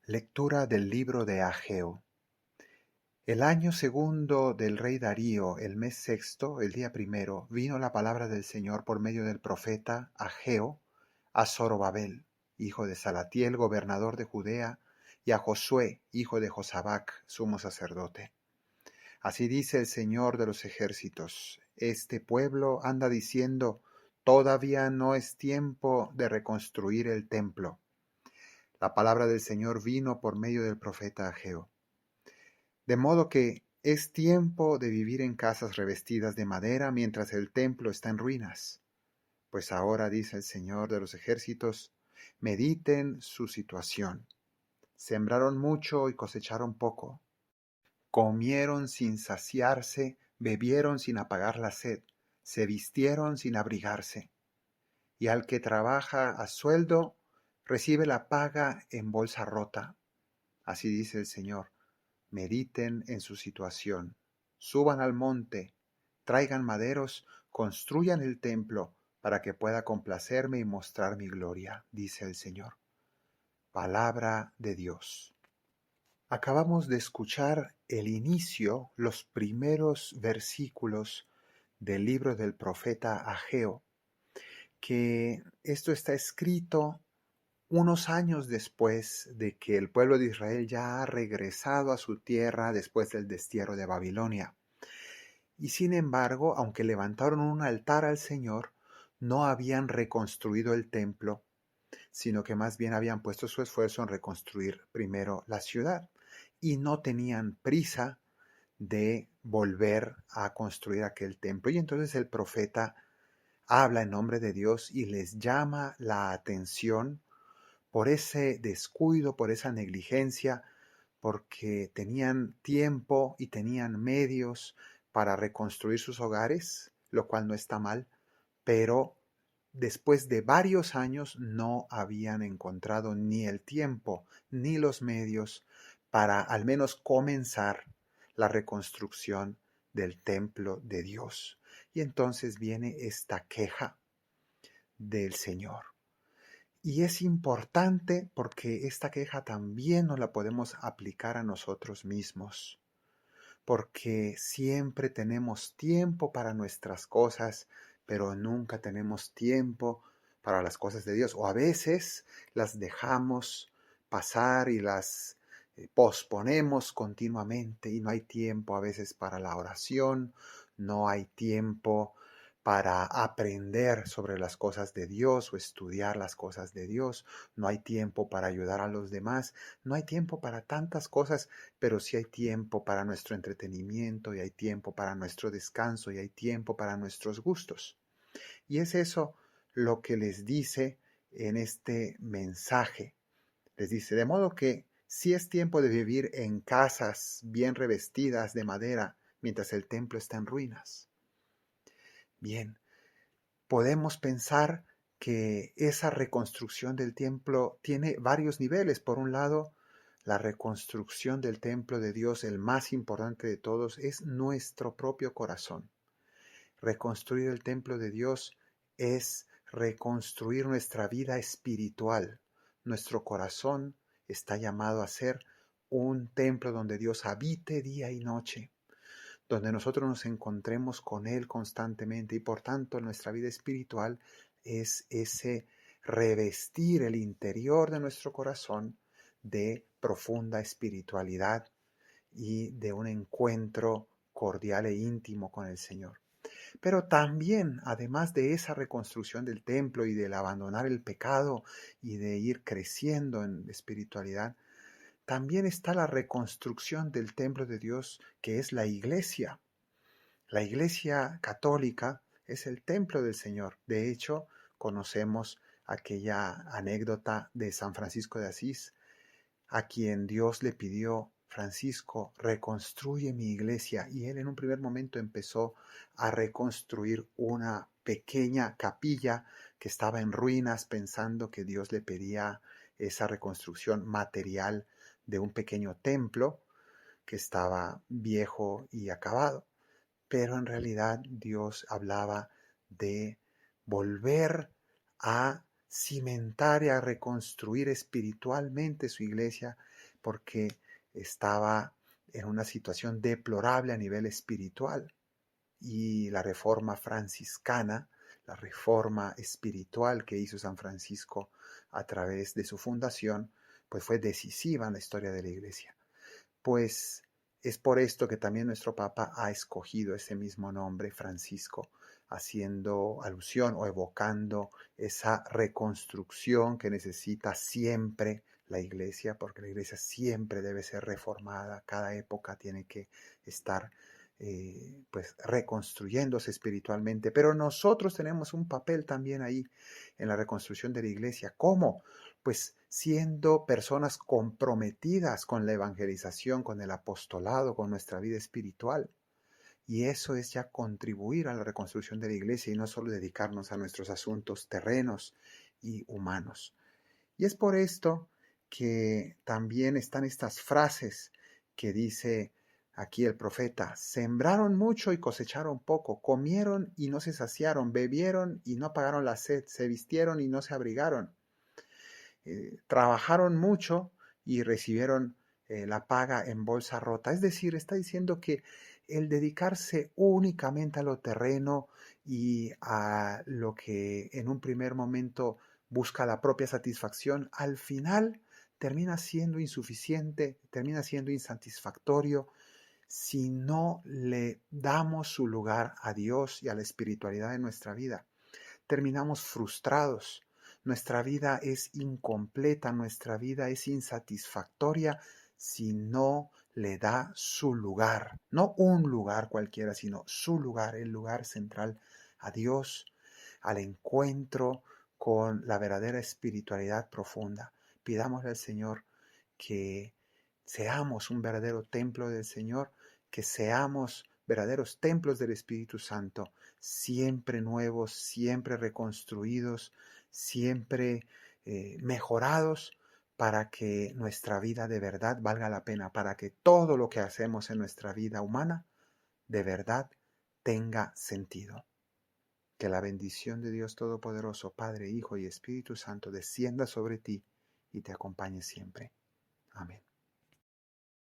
Lectura del libro de Ageo. El año segundo del rey Darío, el mes sexto, el día primero, vino la palabra del Señor por medio del profeta Ageo a Zorobabel, hijo de Salatiel, gobernador de Judea, y a Josué, hijo de Josabac, sumo sacerdote. Así dice el Señor de los ejércitos: este pueblo anda diciendo, todavía no es tiempo de reconstruir el templo. La palabra del Señor vino por medio del profeta Ageo. De modo que es tiempo de vivir en casas revestidas de madera mientras el templo está en ruinas. Pues ahora, dice el Señor de los ejércitos, mediten su situación. Sembraron mucho y cosecharon poco. Comieron sin saciarse, bebieron sin apagar la sed, se vistieron sin abrigarse. Y al que trabaja a sueldo, recibe la paga en bolsa rota. Así dice el Señor: mediten en su situación, suban al monte, traigan maderos, construyan el templo para que pueda complacerme y mostrar mi gloria, dice el Señor. Palabra de Dios. Acabamos de escuchar el inicio, los primeros versículos del libro del profeta Ageo, que esto está escrito unos años después de que el pueblo de Israel ya ha regresado a su tierra después del destierro de Babilonia. Y sin embargo, aunque levantaron un altar al Señor, no habían reconstruido el templo, sino que más bien habían puesto su esfuerzo en reconstruir primero la ciudad. Y no tenían prisa de volver a construir aquel templo. Y entonces el profeta habla en nombre de Dios y les llama la atención por ese descuido, por esa negligencia, porque tenían tiempo y tenían medios para reconstruir sus hogares, lo cual no está mal, pero después de varios años no habían encontrado ni el tiempo ni los medios para al menos comenzar la reconstrucción del templo de Dios. Y entonces viene esta queja del Señor. Y es importante porque esta queja también nos la podemos aplicar a nosotros mismos, porque siempre tenemos tiempo para nuestras cosas, pero nunca tenemos tiempo para las cosas de Dios, o a veces las dejamos pasar y las posponemos continuamente y no hay tiempo a veces para la oración, no hay tiempo para aprender sobre las cosas de Dios o estudiar las cosas de Dios, no hay tiempo para ayudar a los demás, no hay tiempo para tantas cosas, pero sí hay tiempo para nuestro entretenimiento y hay tiempo para nuestro descanso y hay tiempo para nuestros gustos. Y es eso lo que les dice en este mensaje. Les dice, de modo que sí es tiempo de vivir en casas bien revestidas de madera mientras el templo está en ruinas. Bien, podemos pensar que esa reconstrucción del templo tiene varios niveles. Por un lado, la reconstrucción del templo de Dios, el más importante de todos, es nuestro propio corazón. Reconstruir el templo de Dios es reconstruir nuestra vida espiritual. Nuestro corazón está llamado a ser un templo donde Dios habite día y noche, donde nosotros nos encontremos con Él constantemente y por tanto nuestra vida espiritual es ese revestir el interior de nuestro corazón de profunda espiritualidad y de un encuentro cordial e íntimo con el Señor. Pero también, además de esa reconstrucción del templo y del abandonar el pecado y de ir creciendo en espiritualidad, también está la reconstrucción del templo de Dios, que es la iglesia. La iglesia católica es el templo del Señor. De hecho, conocemos aquella anécdota de San Francisco de Asís, a quien Dios le pidió: Francisco, reconstruye mi iglesia. Y él en un primer momento empezó a reconstruir una pequeña capilla que estaba en ruinas, pensando que Dios le pedía esa reconstrucción material de un pequeño templo que estaba viejo y acabado. Pero en realidad Dios hablaba de volver a cimentar y a reconstruir espiritualmente su iglesia, porque estaba en una situación deplorable a nivel espiritual. Y la reforma franciscana, la reforma espiritual que hizo San Francisco a través de su fundación, pues fue decisiva en la historia de la iglesia. Pues es por esto que también nuestro Papa ha escogido ese mismo nombre, Francisco, haciendo alusión o evocando esa reconstrucción que necesita siempre la iglesia, porque la iglesia siempre debe ser reformada, cada época tiene que estar pues reconstruyéndose espiritualmente, pero nosotros tenemos un papel también ahí en la reconstrucción de la iglesia. ¿Cómo? Pues siendo personas comprometidas con la evangelización, con el apostolado, con nuestra vida espiritual. Y eso es ya contribuir a la reconstrucción de la iglesia y no solo dedicarnos a nuestros asuntos terrenos y humanos. Y es por esto que también están estas frases que dice aquí el profeta: sembraron mucho y cosecharon poco, comieron y no se saciaron, bebieron y no apagaron la sed, se vistieron y no se abrigaron. Trabajaron mucho y recibieron la paga en bolsa rota. Es decir, está diciendo que el dedicarse únicamente a lo terreno y a lo que en un primer momento busca la propia satisfacción, al final termina siendo insuficiente, termina siendo insatisfactorio si no le damos su lugar a Dios y a la espiritualidad de nuestra vida. Terminamos frustrados. Nuestra vida es incompleta, nuestra vida es insatisfactoria si no le da su lugar. No un lugar cualquiera, sino su lugar, el lugar central a Dios, al encuentro con la verdadera espiritualidad profunda. Pidámosle al Señor que seamos un verdadero templo del Señor, que seamos verdaderos templos del Espíritu Santo, siempre nuevos, siempre reconstruidos, siempre mejorados, para que nuestra vida de verdad valga la pena, para que todo lo que hacemos en nuestra vida humana de verdad tenga sentido. Que la bendición de Dios Todopoderoso, Padre, Hijo y Espíritu Santo descienda sobre ti y te acompañe siempre. Amén.